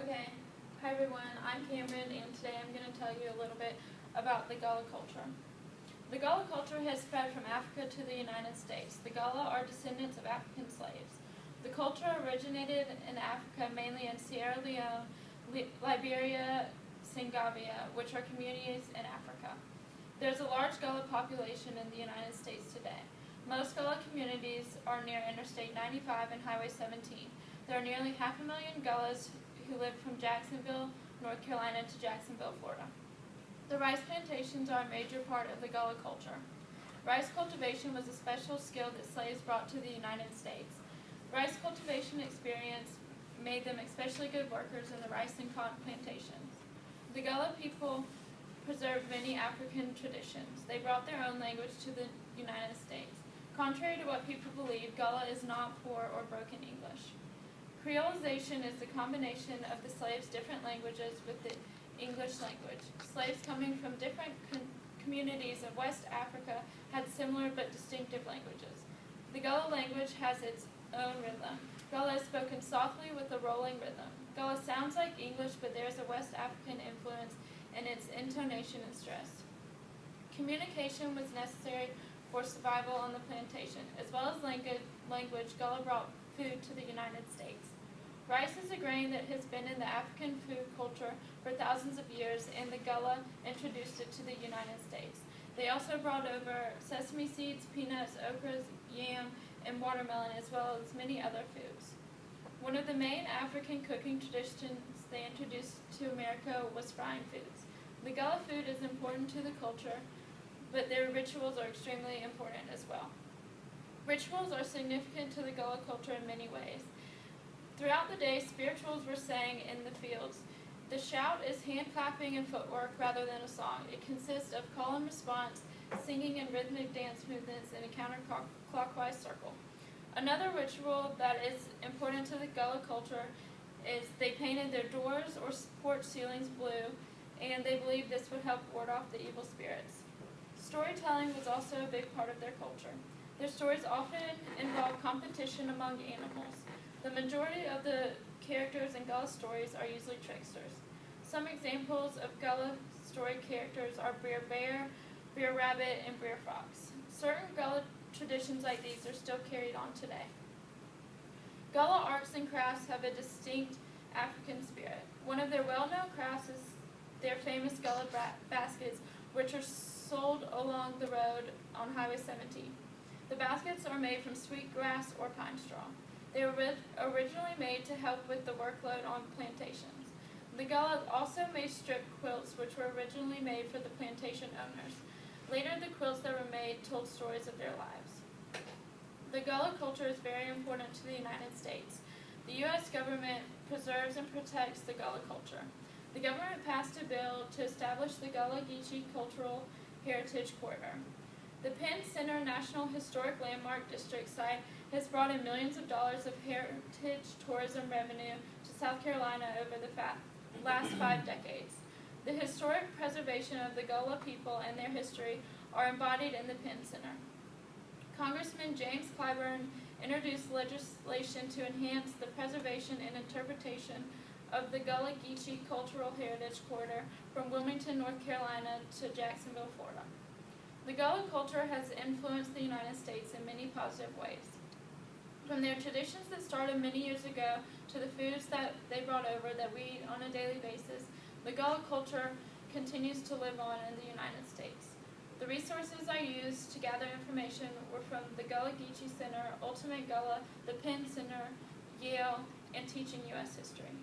Okay, hi everyone, I'm Cameron, and today I'm going to tell you a little bit about the Gullah culture. The Gullah culture has spread from Africa to the United States. The Gullah are descendants of African slaves. The culture originated in Africa, mainly in Sierra Leone, Liberia, Senegambia, which are communities in Africa. There's a large Gullah population in the United States today. Most Gullah communities are near Interstate 95 and Highway 17. There are nearly 500,000 Gullahs who live from Jacksonville, North Carolina to Jacksonville, Florida. The rice plantations are a major part of the Gullah culture. Rice cultivation was a special skill that slaves brought to the United States. Rice cultivation experience made them especially good workers in the rice and cotton plantations. The Gullah people preserved many African traditions. They brought their own language to the United States. Contrary to what people believe, Gullah is not poor or broken English. Creolization is the combination of the slaves' different languages with the English language. Slaves coming from different communities of West Africa had similar but distinctive languages. The Gullah language has its own rhythm. Gullah is spoken softly with a rolling rhythm. Gullah sounds like English, but there is a West African influence in its intonation and stress. Communication was necessary for survival on the plantation. As well as language, Gullah brought food to the United States. Rice is a grain that has been in the African food culture for thousands of years, and the Gullah introduced it to the United States. They also brought over sesame seeds, peanuts, okras, yam, and watermelon, as well as many other foods. One of the main African cooking traditions they introduced to America was frying foods. The Gullah food is important to the culture, but their rituals are extremely important as well. Rituals are significant to the Gullah culture in many ways. Throughout the day, spirituals were sang in the fields. The shout is hand clapping and footwork rather than a song. It consists of call and response, singing and rhythmic dance movements in a counterclockwise circle. Another ritual that is important to the Gullah culture is they painted their doors or porch ceilings blue, and they believed this would help ward off the evil spirits. Storytelling was also a big part of their culture. Their stories often involve competition among animals. The majority of the characters in Gullah stories are usually tricksters. Some examples of Gullah story characters are Breer Bear, Breer Rabbit, and Breer Fox. Certain Gullah traditions like these are still carried on today. Gullah arts and crafts have a distinct African spirit. One of their well-known crafts is their famous Gullah baskets, which are sold along the road on Highway 17. The baskets are made from sweet grass or pine straw. They were originally made to help with the workload on plantations. The Gullah also made strip quilts, which were originally made for the plantation owners. Later, the quilts that were made told stories of their lives. The Gullah culture is very important to the United States. The U.S. government preserves and protects the Gullah culture. The government passed a bill to establish the Gullah Geechee Cultural Heritage Corridor. The Penn Center National Historic Landmark District site has brought in millions of dollars of heritage tourism revenue to South Carolina over the last 5 decades. The historic preservation of the Gullah people and their history are embodied in the Penn Center. Congressman James Clyburn introduced legislation to enhance the preservation and interpretation of the Gullah Geechee Cultural Heritage Corridor from Wilmington, North Carolina to Jacksonville, Florida. The Gullah culture has influenced the United States in many positive ways. From their traditions that started many years ago to the foods that they brought over that we eat on a daily basis, the Gullah culture continues to live on in the United States. The resources I used to gather information were from the Gullah Geechee Center, Ultimate Gullah, the Penn Center, Yale, and Teaching U.S. History.